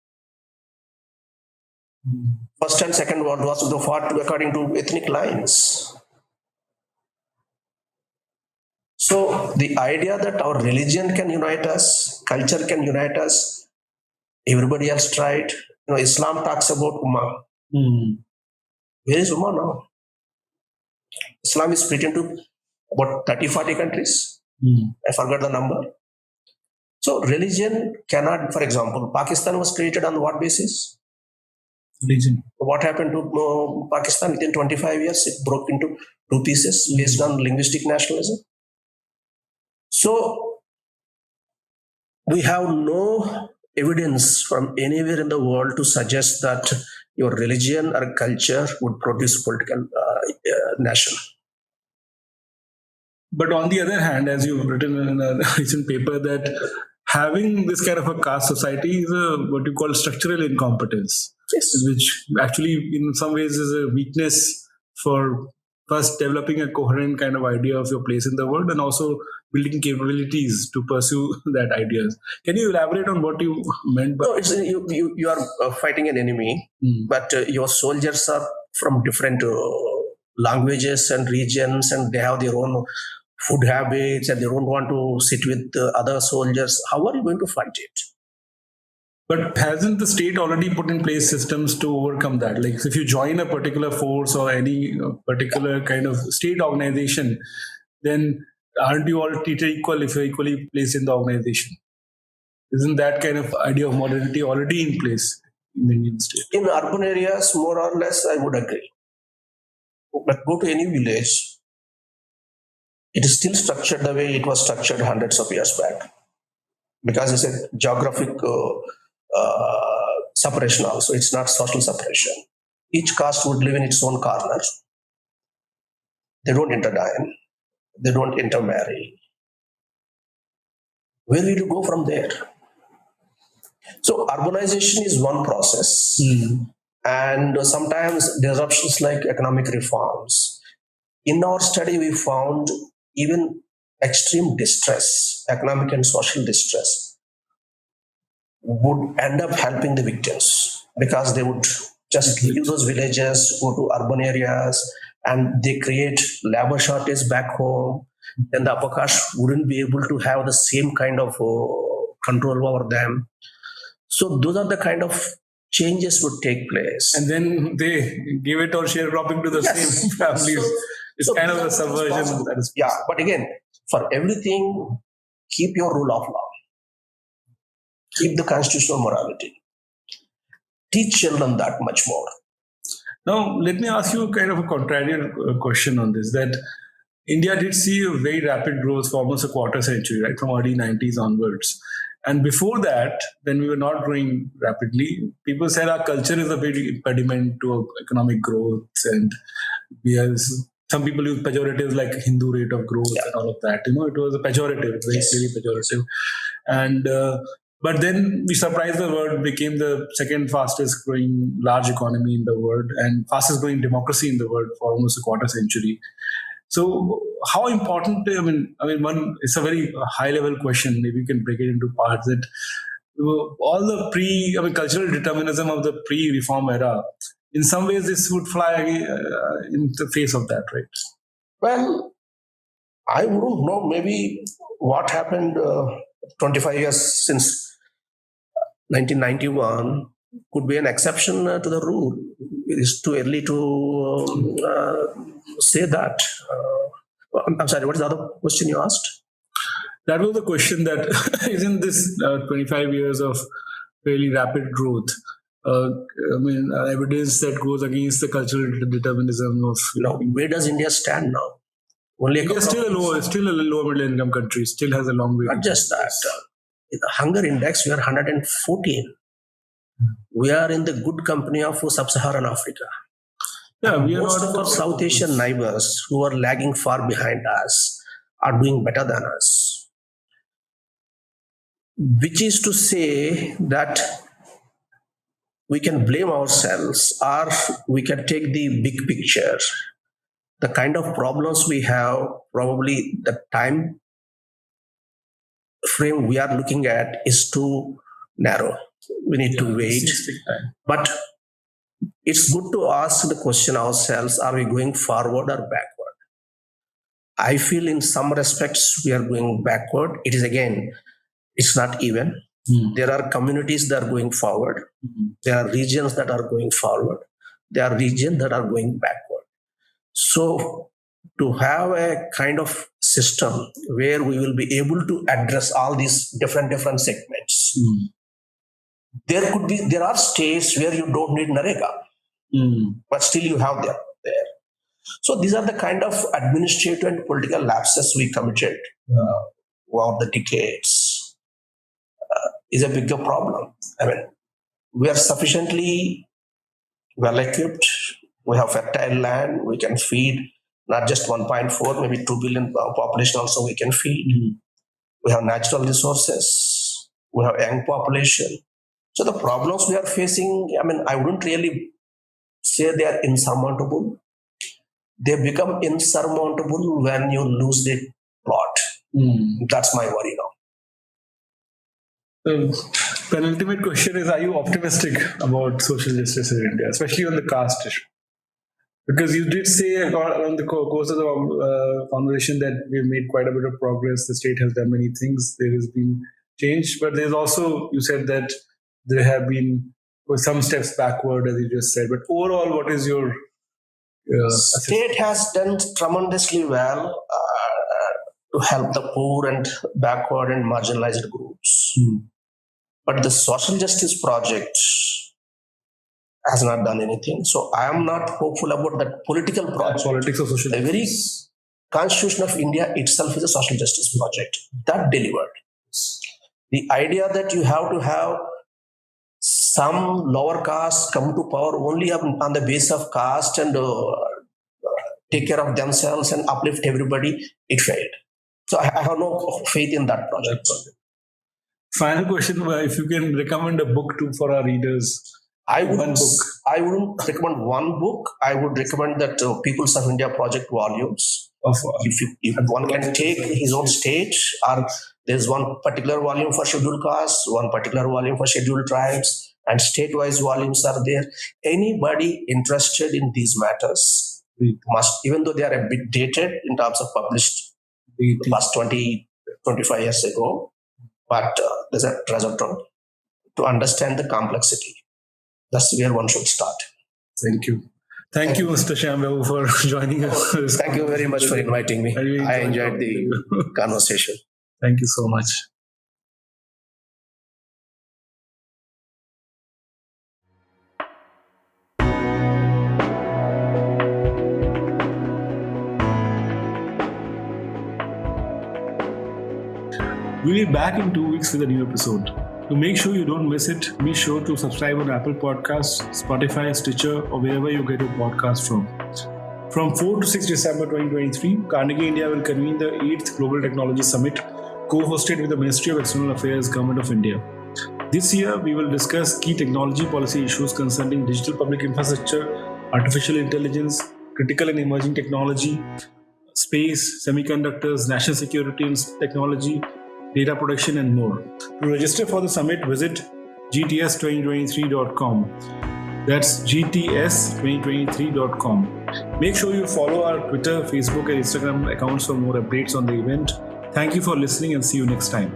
First and Second World Wars were fought according to ethnic lines. So the idea that our religion can unite us, culture can unite us, everybody else tried. Islam talks about Ummah. Where is Ummah now? Islam is split into about 30, 40 countries. I forgot the number. So religion cannot, for example, Pakistan was created on what basis? Religion. What happened to Pakistan? Within 25 years, it broke into two pieces based on linguistic nationalism. So we have no evidence from anywhere in the world to suggest that your religion or culture would produce political nation. But on the other hand, as you've written in a recent paper, that having this kind of a caste society is what you call structural incompetence, yes, which actually in some ways is a weakness for first developing a coherent kind of idea of your place in the world and also building capabilities to pursue that ideas. Can you elaborate on what you meant by? No, you are fighting an enemy, but your soldiers are from different languages and regions, and they have their own food habits, and they don't want to sit with other soldiers. How are you going to fight it? But hasn't the state already put in place systems to overcome that? Like if you join a particular force or any particular kind of state organization, then aren't you all treated equal if you're equally placed in the organization? Isn't that kind of idea of modernity already in place in the Indian state? In urban areas, more or less, I would agree. But go to any village, it is still structured the way it was structured hundreds of years back. Because it's a geographic separation also. It's not social separation. Each caste would live in its own corner. They don't interdine. They don't intermarry. Where will you go from there? So urbanization is one process. And sometimes disruptions like economic reforms. In our study, we found even extreme distress, economic and social distress, would end up helping the victims because they would just leave those villages, go to urban areas, and they create labor shortage back home. Then the upper caste wouldn't be able to have the same kind of control over them. So those are the kind of changes would take place. And then they give it or sharecropping to the same families. It's kind of a subversion. That is but again, for everything, keep your rule of law. Keep the constitutional morality. Teach children that much more. Now, let me ask you kind of a contrarian question on this, that India did see a very rapid growth for almost a quarter century, right, from early 90s onwards. And before that, when we were not growing rapidly, people said our culture is a big impediment to economic growth. And some people use pejoratives like Hindu rate of growth and all of that. It was a pejorative, very clearly pejorative. And but then we surprised the world, became the second fastest growing large economy in the world and fastest growing democracy in the world for almost a quarter century. So, how important? One. It's a very high-level question. Maybe you can break it into parts. That all the cultural determinism of the pre-reform era, in some ways, this would fly in the face of that, right? Well, I wouldn't know. Maybe what happened 25 years since 1991 could be an exception to the rule. It is too early to say that. I'm sorry, what is the other question you asked? That was the question, that isn't this 25 years of fairly rapid growth, evidence that goes against the cultural determinism of, Where does India stand now? Only India is still a lower middle income country, still has a long way. Not just that. In the hunger index, we are 114. We are in the good company of sub-Saharan Africa. Yeah, we are Most not of our South Asian neighbors who are lagging far behind us are doing better than us. Which is to say that we can blame ourselves, or we can take the big picture. The kind of problems we have, probably the time frame we are looking at is too narrow. We need to wait. But it's good to ask the question ourselves, are we going forward or backward? I feel in some respects we are going backward. It is again, it's not even. There are communities that are going forward. There are regions that are going forward. There are regions that are going backward. So to have a kind of system where we will be able to address all these different segments, there are states where you don't need Narega, but still you have them there. So these are the kind of administrative and political lapses we committed over the decades. Is a bigger problem. We are sufficiently well equipped. We have fertile land. We can feed not just 1.4, maybe 2 billion population also we can feed. We have natural resources. We have young population. So the problems we are facing, I wouldn't really say they are insurmountable. They become insurmountable when you lose the plot. That's my worry now. Penultimate question is, are you optimistic about social justice in India, especially on the caste issue? Because you did say on the course of the conversation that we've made quite a bit of progress. The state has done many things. There has been change, but there's also, you said that there have been some steps backward, as you just said. But overall, what is your state has done tremendously well to help the poor and backward and marginalized groups. But the social justice project has not done anything. So I am not hopeful about that political project. Politics of social justice. The very Constitution of India itself is a social justice project that delivered. The idea that you have to have some lower caste come to power only on the basis of caste and take care of themselves and uplift everybody, it failed. So I have no faith in that project. Final question, if you can recommend a book for our readers. I wouldn't recommend one book. I would recommend that Peoples of India Project volumes. If one can take his own state, or there's one particular volume for scheduled castes, one particular volume for scheduled tribes, and state-wise volumes are there. Anybody interested in these matters must, even though they are a bit dated in terms of published the last 20, 25 years ago, but there's a treasure trove to understand the complexity. That's where one should start. Thank you. Thank you, Mr. Shyam, Babu, for joining us. Thank you very much for inviting me. I enjoyed the conversation. Thank you so much. We'll be back in 2 weeks with a new episode. To make sure you don't miss it, be sure to subscribe on Apple Podcasts, Spotify, Stitcher, or wherever you get your podcast from. From 4 to 6 December 2023, Carnegie India will convene the 8th Global Technology Summit, co-hosted with the Ministry of External Affairs, Government of India. This year, we will discuss key technology policy issues concerning digital public infrastructure, artificial intelligence, critical and emerging technology, space, semiconductors, national security and technology, data protection, and more. To register for the summit, visit gts2023.com. That's gts2023.com. Make sure you follow our Twitter, Facebook, and Instagram accounts for more updates on the event. Thank you for listening and see you next time.